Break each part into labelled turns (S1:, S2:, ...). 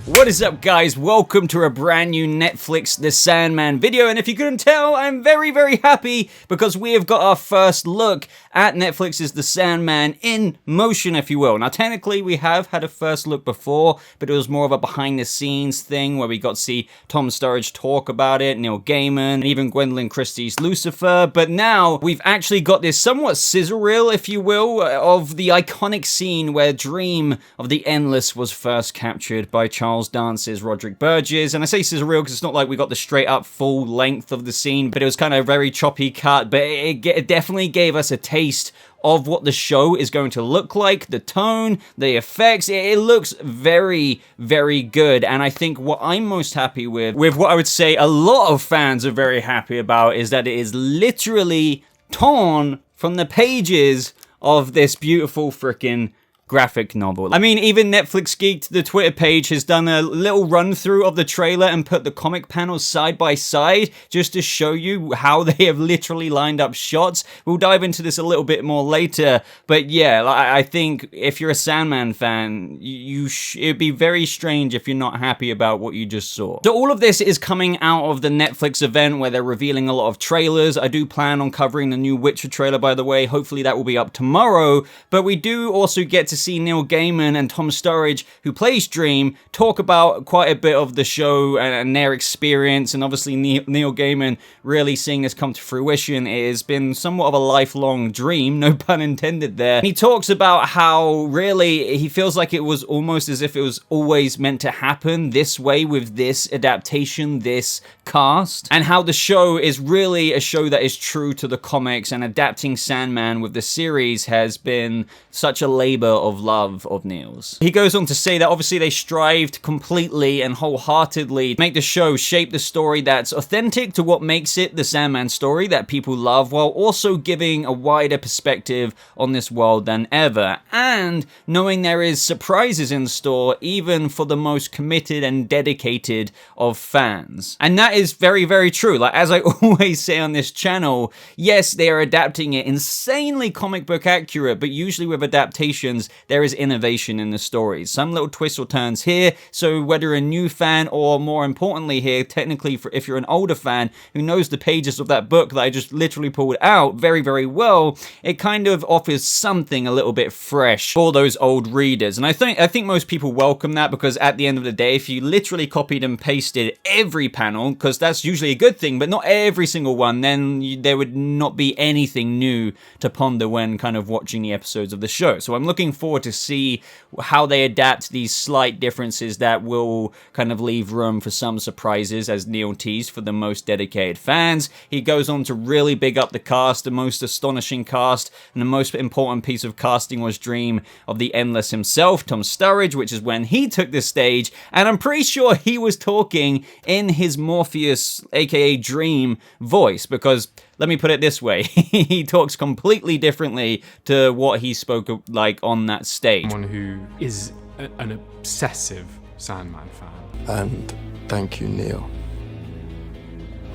S1: What is up, guys? Welcome to a brand new Netflix The Sandman video, and if you couldn't tell, I'm very, very happy because we have got our first look at Netflix's The Sandman in motion, if you will. Now, technically, we have had a first look before, but it was more of a behind-the-scenes thing where we got to see Tom Sturridge talk about it, Neil Gaiman, and even Gwendoline Christie's Lucifer, but now we've actually got this somewhat sizzle reel, if you will, of the iconic scene where Dream of the Endless was first captured by Charles Dance Roderick Burgess. And I say sizzle reel because it's not like we got the straight up full length of the scene, but it was kind of a very choppy cut, but it definitely gave us a taste of what the show is going to look like, the tone, the effects. It looks very, very good. And I think what I'm most happy with what I would say a lot of fans are very happy about, is that it is literally torn from the pages of this beautiful freaking graphic novel. I mean, even Netflix Geeked, the Twitter page, has done a little run through of the trailer and put the comic panels side by side just to show you how they have literally lined up shots. We'll dive into this a little bit more later, but yeah, I think if you're a Sandman fan, it'd be very strange if you're not happy about what you just saw. So all of this is coming out of the Netflix event where they're revealing a lot of trailers. I do plan on covering the new Witcher trailer, by the way. Hopefully that will be up tomorrow, but we do also get to see Neil Gaiman and Tom Sturridge, who plays Dream, talk about quite a bit of the show and their experience, and obviously Neil Gaiman really seeing this come to fruition. It has been somewhat of a lifelong dream, no pun intended there. And he talks about how really he feels like it was almost as if it was always meant to happen this way with this adaptation, this cast, and how the show is really a show that is true to the comics, and adapting Sandman with the series has been such a labor of love of Neil's. He goes on to say that obviously they strived completely and wholeheartedly to make the show shape the story that's authentic to what makes it the Sandman story that people love, while also giving a wider perspective on this world than ever, and knowing there is surprises in store even for the most committed and dedicated of fans. And that is very, very true. Like, as I always say on this channel, yes, they are adapting it insanely comic book accurate, but usually with adaptations, there is innovation in the stories. Some little twists or turns here, so whether you're a new fan or, more importantly here, technically if you're an older fan who knows the pages of that book that I just literally pulled out very, very well, it kind of offers something a little bit fresh for those old readers. And I think most people welcome that, because at the end of the day, if you literally copied and pasted every panel, because that's usually a good thing, but not every single one, then there would not be anything new to ponder when kind of watching the episodes of the show. So I'm looking forward to see how they adapt these slight differences that will kind of leave room for some surprises, as Neil teased, for the most dedicated fans. He goes on to really big up the cast, the most astonishing cast, and the most important piece of casting was Dream of the Endless himself, Tom Sturridge, which is when he took the stage, and I'm pretty sure he was talking in his Morpheus, aka Dream, voice, because let me put it this way, he talks completely differently to what he spoke like on that stage.
S2: Someone who is an obsessive Sandman fan.
S3: And thank you, Neil.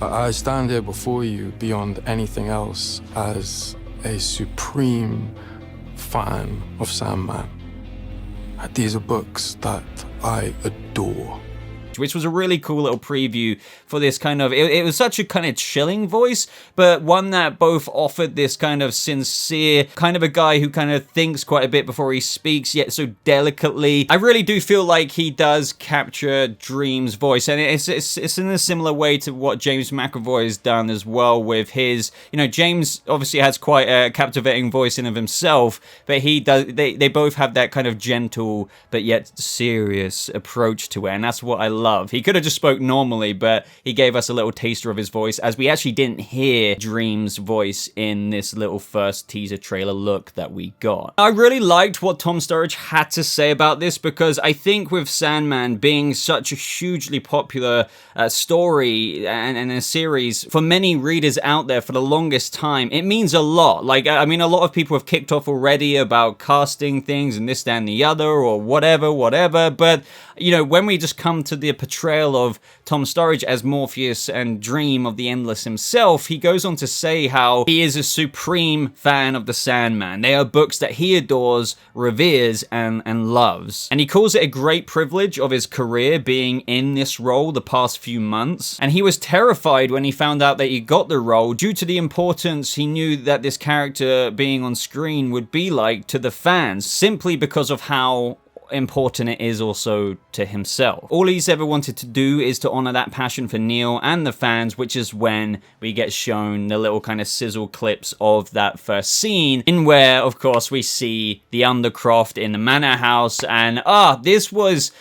S3: I stand here before you beyond anything else as a supreme fan of Sandman. These are books that I adore.
S1: Which was a really cool little preview for this kind of, it was such a kind of chilling voice, but one that both offered this kind of sincere, kind of a guy who kind of thinks quite a bit before he speaks, yet so delicately. I really do feel like he does capture Dream's voice, and it's in a similar way to what James McAvoy has done as well with his, you know, James obviously has quite a captivating voice in of himself, but he does, they both have that kind of gentle but yet serious approach to it, and that's what I love. He could have just spoke normally, but he gave us a little taster of his voice, as we actually didn't hear Dream's voice in this little first teaser trailer look that we got. I really liked what Tom Sturridge had to say about this, because I think with Sandman being such a hugely popular story and a series for many readers out there for the longest time, it means a lot. Like, I mean, a lot of people have kicked off already about casting things and this, that, and the other, or whatever, but you know, when we just come to the a portrayal of Tom Sturridge as Morpheus and Dream of the Endless himself, he goes on to say how he is a supreme fan of the Sandman. They are books that he adores, reveres, and loves. And he calls it a great privilege of his career being in this role the past few months. And he was terrified when he found out that he got the role due to the importance he knew that this character being on screen would be like to the fans, simply because of how important it is also to himself. All he's ever wanted to do is to honor that passion for Neil and the fans, which is when we get shown the little kind of sizzle clips of that first scene, in where, of course, we see the Undercroft in the manor house, and this was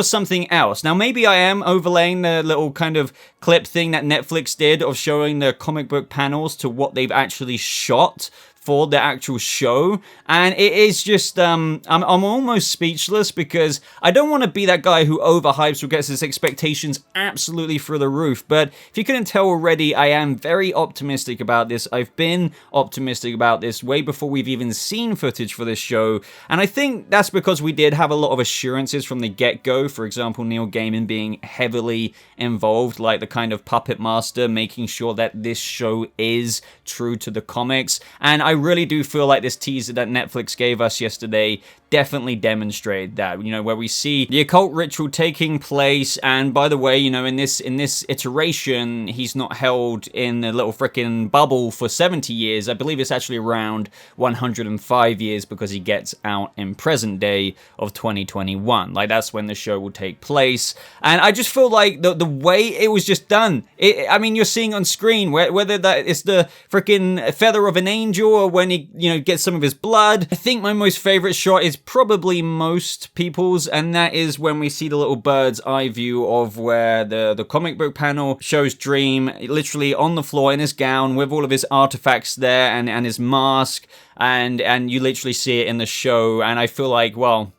S1: something else. Now, maybe I am overlaying the little kind of clip thing that Netflix did of showing the comic book panels to what they've actually shot for the actual show, and it is just I'm almost speechless, because I don't want to be that guy who overhypes or gets his expectations absolutely through the roof. But if you couldn't tell already, I am very optimistic about this. I've been optimistic about this way before we've even seen footage for this show, and I think that's because we did have a lot of assurances from the get-go. For example, Neil Gaiman being heavily involved, like the kind of puppet master, making sure that this show is true to the comics. And I really do feel like this teaser that Netflix gave us yesterday definitely demonstrated that, where we see the occult ritual taking place. And by the way, in this iteration, he's not held in a little freaking bubble for 70 years. I believe it's actually around 105 years, because he gets out in present day of 2021. Like, that's when the show will take place. And I just feel like the way it was just done, you're seeing on screen whether that is the freaking feather of an angel, or when he, gets some of his blood. I think my most favorite shot is probably most people's, and that is when we see the little bird's eye view of where the comic book panel shows Dream literally on the floor in his gown with all of his artifacts there and his mask, and you literally see it in the show. And I feel like, well,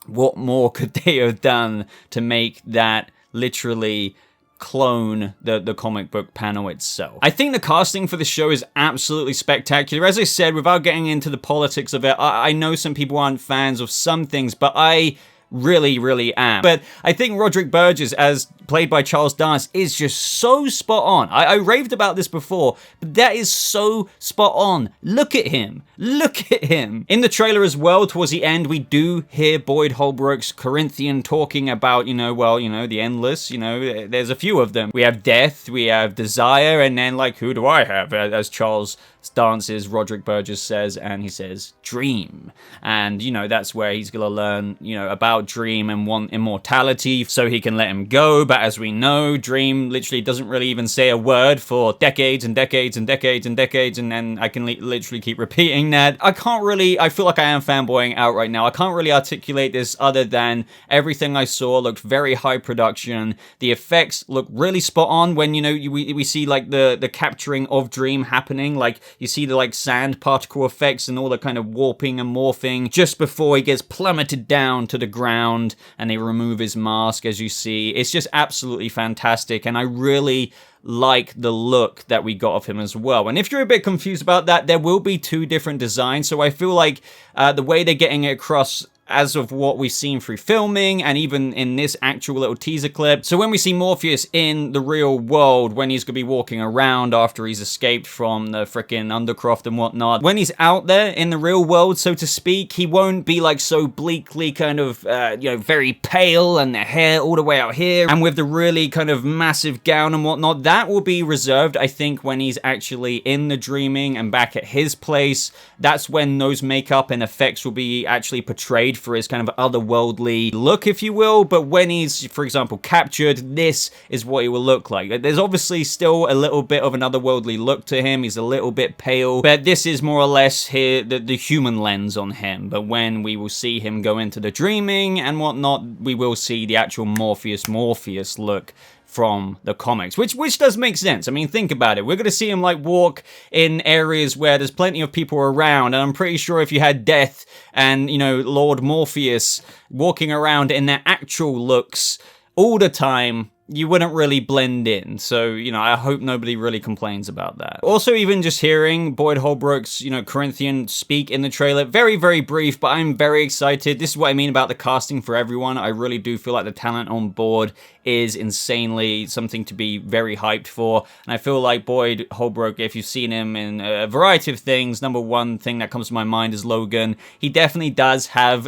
S1: what more could they have done to make that literally clone the comic book panel itself? I think the casting for the show is absolutely spectacular. As I said, without getting into the politics of it, I know some people aren't fans of some things, but I really am. But I think Roderick Burgess, as played by Charles Dance, is just so spot on. I raved about this before, but that is so spot on. Look at him. Look at him. In the trailer as well, towards the end, we do hear Boyd Holbrook's Corinthian talking about, the endless, there's a few of them. We have death, we have desire, and then, who do I have? As Charles Dance's Roderick Burgess says, and he says, dream. And, that's where he's gonna learn, about Dream and want immortality so he can let him go. But as we know, Dream literally doesn't really even say a word for decades and decades and decades and decades, and then I can literally keep repeating that. I feel like I am fanboying out right now. I can't really articulate this other than everything I saw looked very high production. The effects look really spot on when, we see the capturing of Dream happening. You see the sand particle effects and all the kind of warping and morphing just before he gets plummeted down to the ground, and they remove his mask, as you see. It's just absolutely fantastic, and I really like the look that we got of him as well. And if you're a bit confused about that, there will be two different designs, so I feel like the way they're getting it across as of what we've seen through filming and even in this actual little teaser clip. So when we see Morpheus in the real world, when he's gonna be walking around after he's escaped from the frickin' Undercroft and whatnot, when he's out there in the real world, so to speak, he won't be so bleakly kind of, very pale and the hair all the way out here and with the really kind of massive gown and whatnot. That will be reserved, I think, when he's actually in the dreaming and back at his place. That's when those makeup and effects will be actually portrayed for his kind of otherworldly look, if you will. But when he's, for example, captured, this is what he will look like. There's obviously still a little bit of an otherworldly look to him. He's a little bit pale, but this is more or less here the human lens on him. But when we will see him go into the dreaming and whatnot, we will see the actual Morpheus look from the comics, which does make sense. I mean, think about it. We're going to see him walk in areas where there's plenty of people around, and I'm pretty sure if you had Death and, Lord Morpheus walking around in their actual looks all the time, you wouldn't really blend in. So, you know, I hope nobody really complains about that. Also, even just hearing Boyd Holbrook's, you know, Corinthian speak in the trailer, very, very brief, but I'm very excited. This is what I mean about the casting for everyone. I really do feel like the talent on board is insanely something to be very hyped for. And I feel like Boyd Holbrook, if you've seen him in a variety of things, number one thing that comes to my mind is Logan. He definitely does have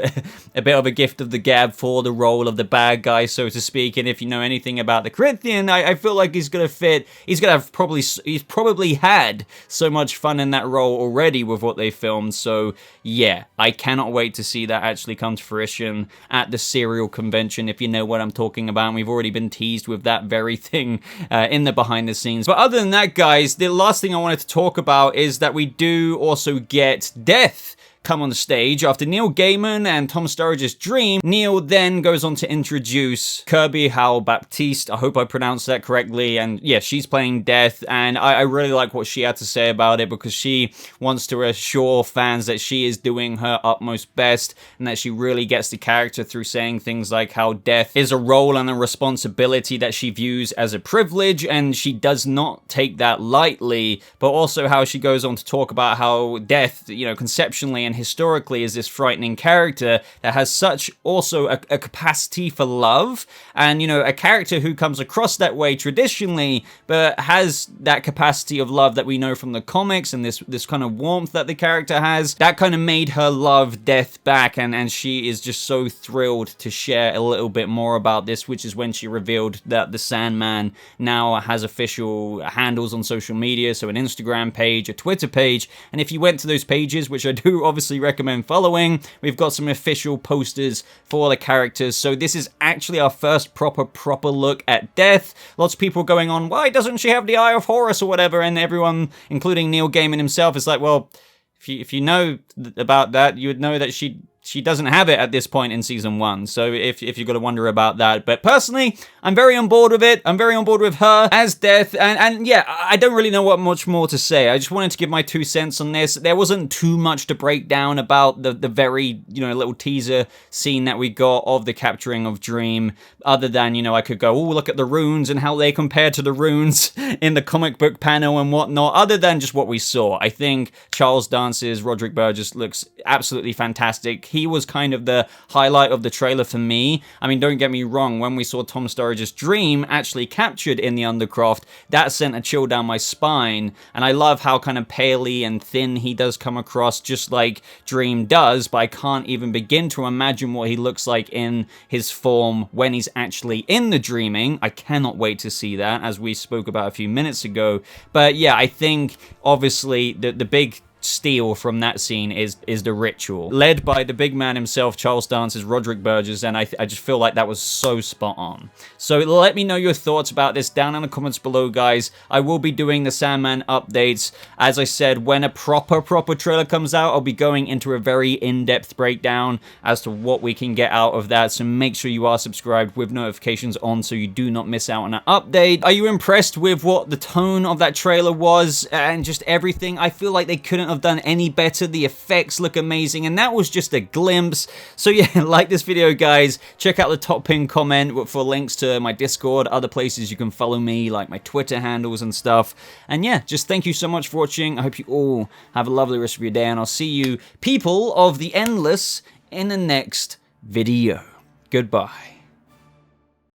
S1: a bit of a gift of the gab for the role of the bad guy, so to speak. And if you know anything about the Corinthian, I feel like he's gonna fit. He's probably had so much fun in that role already with what they filmed. So yeah, I cannot wait to see that actually come to fruition at the Serial convention, if you know what I'm talking about. And we've already been teased with that very thing in the behind the scenes. But other than that, guys, the last thing I wanted to talk about is that we do also get Death come on the stage. After Neil Gaiman and Tom Sturridge's Dream, Neil then goes on to introduce Kirby Howell-Baptiste. I hope I pronounced that correctly. And yeah, she's playing Death, and I really like what she had to say about it, because she wants to assure fans that she is doing her utmost best and that she really gets the character through saying things like how Death is a role and a responsibility that she views as a privilege, and she does not take that lightly. But also how she goes on to talk about how Death, you know, conceptually and historically is this frightening character that has such also a capacity for love, and, you know, a character who comes across that way traditionally, but has that capacity of love that we know from the comics, and this kind of warmth that the character has. That kind of made her love Death back, and she is just so thrilled to share a little bit more about this, which is when she revealed that the Sandman now has official handles on social media, so an Instagram page, a Twitter page, and if you went to those pages, which I do obviously recommend following, we've got some official posters for the characters. So this is actually our first proper look at Death. Lots of people going on, why doesn't she have the Eye of Horus or whatever, and everyone, including Neil Gaiman himself, is like, well, if you know about that, you would know that she doesn't have it at this point in season 1, so if you're going to wonder about that. But personally, I'm very on board with it. I'm very on board with her as Death, and yeah, I don't really know what much more to say. I just wanted to give my 2 cents on this. There wasn't too much to break down about the very, you know, little teaser scene that we got of the capturing of Dream, other than, you know, I could go, oh, look at the runes and how they compare to the runes in the comic book panel and whatnot, other than just what we saw. I think Charles Dance's Roderick Burgess looks absolutely fantastic. He was kind of the highlight of the trailer for me. I mean, don't get me wrong, when we saw Tom Sturridge's Dream actually captured in the Undercroft, that sent a chill down my spine, and I love how kind of paley and thin he does come across, just like Dream does, but I can't even begin to imagine what he looks like in his form when he's actually in the dreaming. I cannot wait to see that, as we spoke about a few minutes ago. But yeah, I think obviously the big steal from that scene is the ritual, led by the big man himself, Charles Dance's Roderick Burgess, and I just feel like that was so spot on. So let me know your thoughts about this down in the comments below, guys. I will be doing the Sandman updates. As I said, when a proper trailer comes out, I'll be going into a very in-depth breakdown as to what we can get out of that, so make sure you are subscribed with notifications on so you do not miss out on an update. Are you impressed with what the tone of that trailer was and just everything? I feel like they couldn't have done any better. The effects look amazing, and that was just a glimpse. So yeah, like this video, guys. Check out the top pinned comment for links to my Discord, other places you can follow me, like my Twitter handles and stuff. And yeah, just thank you so much for watching. I hope you all have a lovely rest of your day, and I'll see you, people of the endless, in the next video. Goodbye.